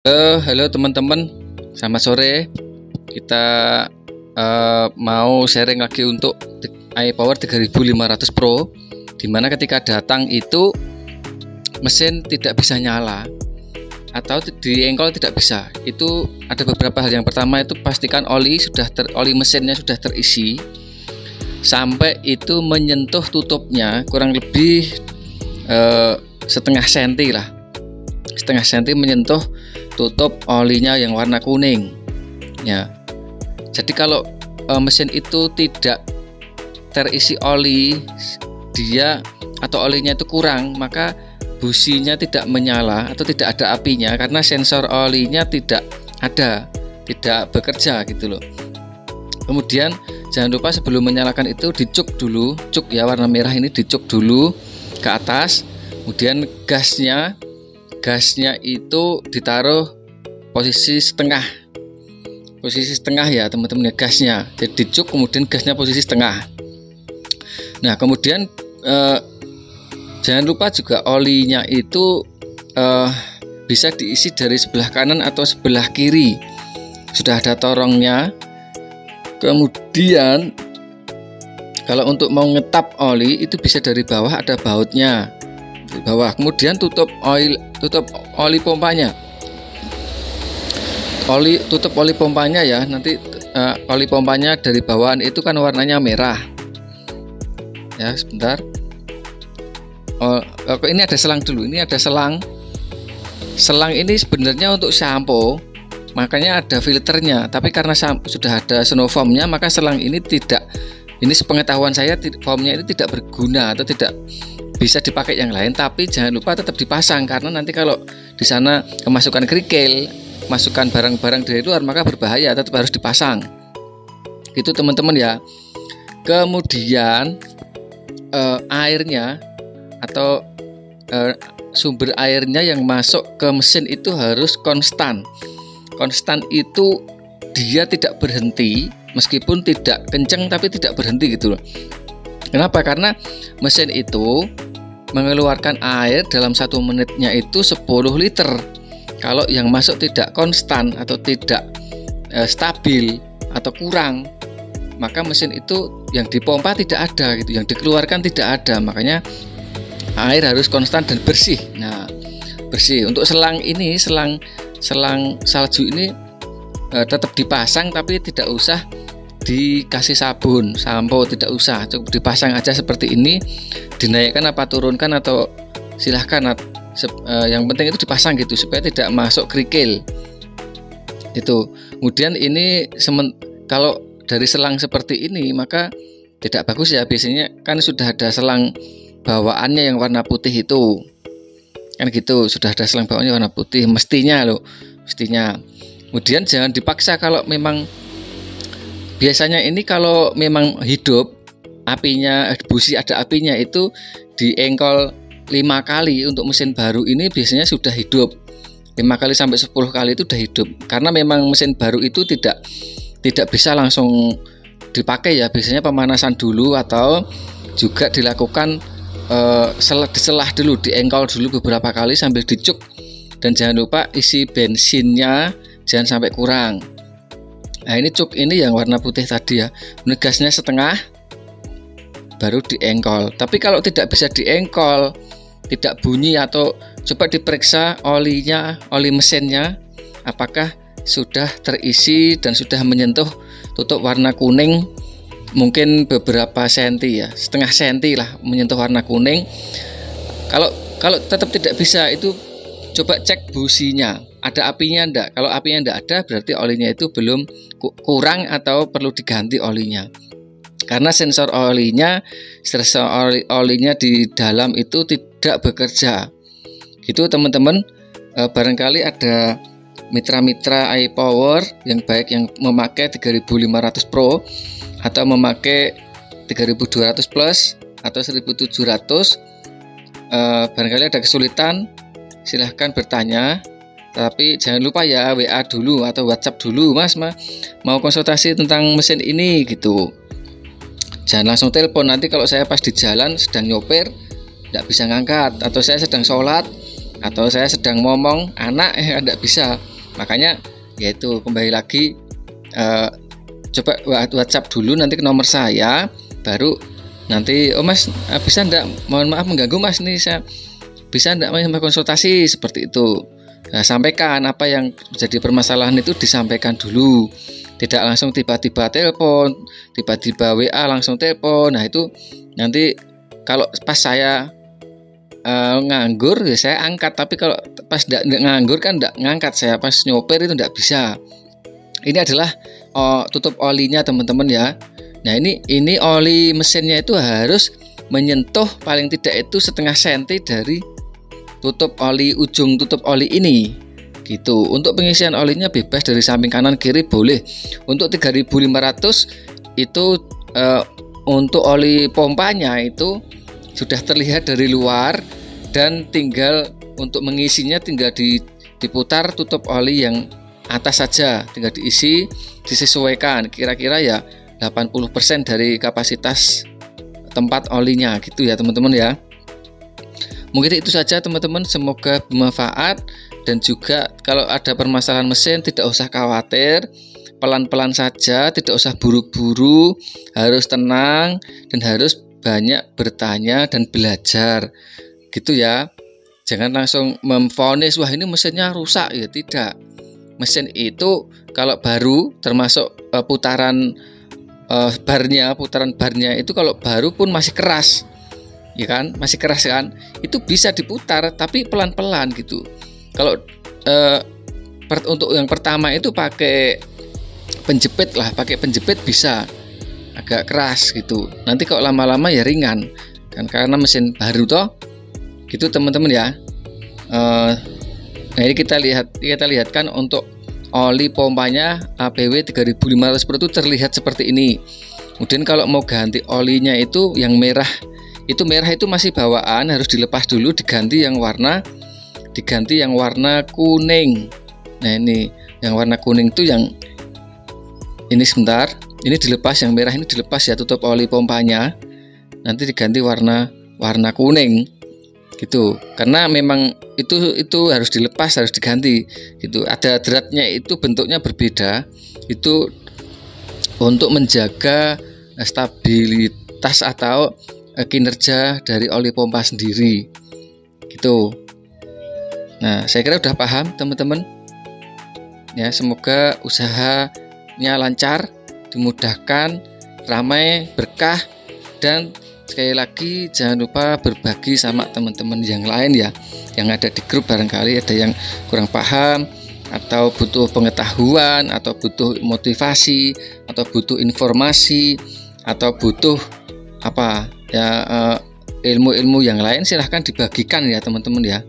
Halo teman-teman, selamat sore. Kita mau sharing lagi untuk iPower 3500 Pro, dimana ketika datang itu mesin tidak bisa nyala atau di engkol tidak bisa. Itu ada beberapa hal. Yang pertama itu pastikan oli mesinnya sudah terisi sampai itu menyentuh tutupnya kurang lebih setengah senti lah, setengah senti menyentuh tutup olinya yang warna kuning ya. Jadi kalau mesin itu tidak terisi oli atau olinya itu kurang, maka businya tidak menyala atau tidak ada apinya karena sensor olinya tidak bekerja gitu loh. Kemudian jangan lupa sebelum menyalakan itu dicuk dulu, cuk ya warna merah ini dicuk dulu ke atas. Kemudian gasnya itu ditaruh posisi setengah ya teman-teman ya, gasnya jadi dicuk, kemudian gasnya posisi setengah. Nah kemudian jangan lupa juga olinya itu bisa diisi dari sebelah kanan atau sebelah kiri, sudah ada torongnya. Kemudian kalau untuk mau ngetap oli itu bisa dari bawah, ada bautnya di bawah. Kemudian tutup oli pompanya, tutup oli pompanya ya. Nanti oli pompanya dari bawahan itu kan warnanya merah ya. Sebentar, ini ada selang dulu. Ini ada selang ini sebenarnya untuk sampo, makanya ada filternya. Tapi karena sudah ada snofoamnya, maka selang ini tidak, ini sepengetahuan saya, foamnya ini tidak berguna atau tidak bisa dipakai yang lain. Tapi jangan lupa tetap dipasang, karena nanti kalau di sana kemasukan kerikil, masukkan barang-barang dari luar, maka berbahaya, tetap harus dipasang gitu teman-teman ya. Kemudian airnya atau sumber airnya yang masuk ke mesin itu harus konstan itu dia tidak berhenti, meskipun tidak kenceng tapi tidak berhenti gitu loh. Kenapa? Karena mesin itu mengeluarkan air dalam 1 menitnya itu 10 liter. Kalau yang masuk tidak konstan atau tidak stabil atau kurang, maka mesin itu yang dipompa tidak ada gitu, yang dikeluarkan tidak ada. Makanya air harus konstan dan bersih. Nah, bersih. Untuk selang ini, selang salju ini tetap dipasang, tapi tidak usah dikasih sabun, sampo, tidak usah, cukup dipasang aja seperti ini. Dinaikkan apa turunkan atau silahkan, yang penting itu dipasang gitu supaya tidak masuk kerikil itu. Kemudian ini kalau dari selang seperti ini maka tidak bagus ya. Biasanya kan sudah ada selang bawaannya yang warna putih itu kan gitu, sudah ada selang bawaannya warna putih mestinya. Kemudian jangan dipaksa. Kalau memang biasanya ini kalau memang hidup apinya, busi ada apinya, itu di engkol 5 kali. Untuk mesin baru ini biasanya sudah hidup 5 kali sampai 10 kali itu sudah hidup, karena memang mesin baru itu tidak bisa langsung dipakai ya. Biasanya pemanasan dulu atau juga dilakukan diselah dulu, diengkol dulu beberapa kali sambil dicuk. Dan jangan lupa isi bensinnya jangan sampai kurang. Nah ini cuk ini yang warna putih tadi ya, gasnya setengah baru diengkol. Tapi kalau tidak bisa diengkol, tidak bunyi, atau coba diperiksa oli mesinnya apakah sudah terisi dan sudah menyentuh tutup warna kuning, mungkin beberapa senti ya, setengah senti lah menyentuh warna kuning. Kalau tetap tidak bisa, itu coba cek businya ada apinya enggak. Kalau apinya enggak ada, berarti olinya itu belum kurang atau perlu diganti olinya, karena sensor olinya di dalam itu tidak bekerja gitu teman-teman. Barangkali ada mitra-mitra iPower yang baik yang memakai 3500 Pro atau memakai 3200 plus atau 1700, barangkali ada kesulitan, silahkan bertanya. Tapi jangan lupa ya, WA dulu atau WhatsApp dulu, Mas mau konsultasi tentang mesin ini gitu. Jangan langsung telepon, nanti kalau saya pas di jalan sedang nyopir tidak bisa ngangkat, atau saya sedang sholat, atau saya sedang ngomong anak tidak bisa. Makanya yaitu kembali lagi coba WhatsApp dulu nanti ke nomor saya, baru nanti Mas bisa enggak, mohon maaf mengganggu Mas, nih saya bisa enggak Mas konsultasi seperti itu. Nah, sampaikan apa yang menjadi permasalahan itu, disampaikan dulu, tidak langsung tiba-tiba telepon, tiba-tiba WA langsung telepon. Nah itu nanti kalau pas saya nganggur ya saya angkat, tapi kalau pas enggak nganggur kan enggak ngangkat, saya pas nyopir itu enggak bisa. Ini adalah tutup olinya teman-teman ya. Nah ini oli mesinnya itu harus menyentuh paling tidak itu setengah senti dari tutup oli, ujung tutup oli ini gitu. Untuk pengisian olinya bebas dari samping kanan kiri boleh. Untuk 3.500 itu untuk oli pompanya itu sudah terlihat dari luar, dan tinggal untuk mengisinya tinggal diputar tutup oli yang atas saja, tinggal diisi, disesuaikan kira-kira ya 80% dari kapasitas tempat olinya gitu ya teman-teman ya. Mungkin itu saja teman-teman, semoga bermanfaat. Dan juga kalau ada permasalahan mesin tidak usah khawatir, pelan-pelan saja, tidak usah buru-buru, harus tenang dan harus banyak bertanya dan belajar gitu ya. Jangan langsung memvonis wah ini mesinnya rusak, ya tidak. Mesin itu kalau baru, termasuk putaran barnya itu kalau baru pun masih keras, ya kan, masih keras kan, itu bisa diputar tapi pelan-pelan gitu. Kalau untuk yang pertama itu pakai penjepit lah, pakai penjepit bisa agak keras gitu. Nanti kalau lama-lama ya ringan kan, karena mesin baru toh gitu teman-teman ya. Nah ini kita lihatkan untuk oli pompanya APW 3.500 Pro itu terlihat seperti ini. Kemudian kalau mau ganti olinya itu yang merah itu masih bawaan, harus dilepas dulu, diganti yang warna kuning. Nah ini yang warna kuning itu yang ini, sebentar, ini dilepas, yang merah ini dilepas ya tutup oli pompanya, nanti diganti warna kuning gitu, karena memang itu harus dilepas, harus diganti gitu. Ada dratnya itu bentuknya berbeda, itu untuk menjaga stabilitas atau kinerja dari oli pompa sendiri gitu. Nah saya kira udah paham teman-teman ya, semoga usahanya lancar, dimudahkan, ramai, berkah, dan sekali lagi jangan lupa berbagi sama teman-teman yang lain ya, yang ada di grup. Barangkali ada yang kurang paham atau butuh pengetahuan atau butuh motivasi atau butuh informasi atau butuh apa ya ilmu-ilmu yang lain, silahkan dibagikan ya teman-teman ya.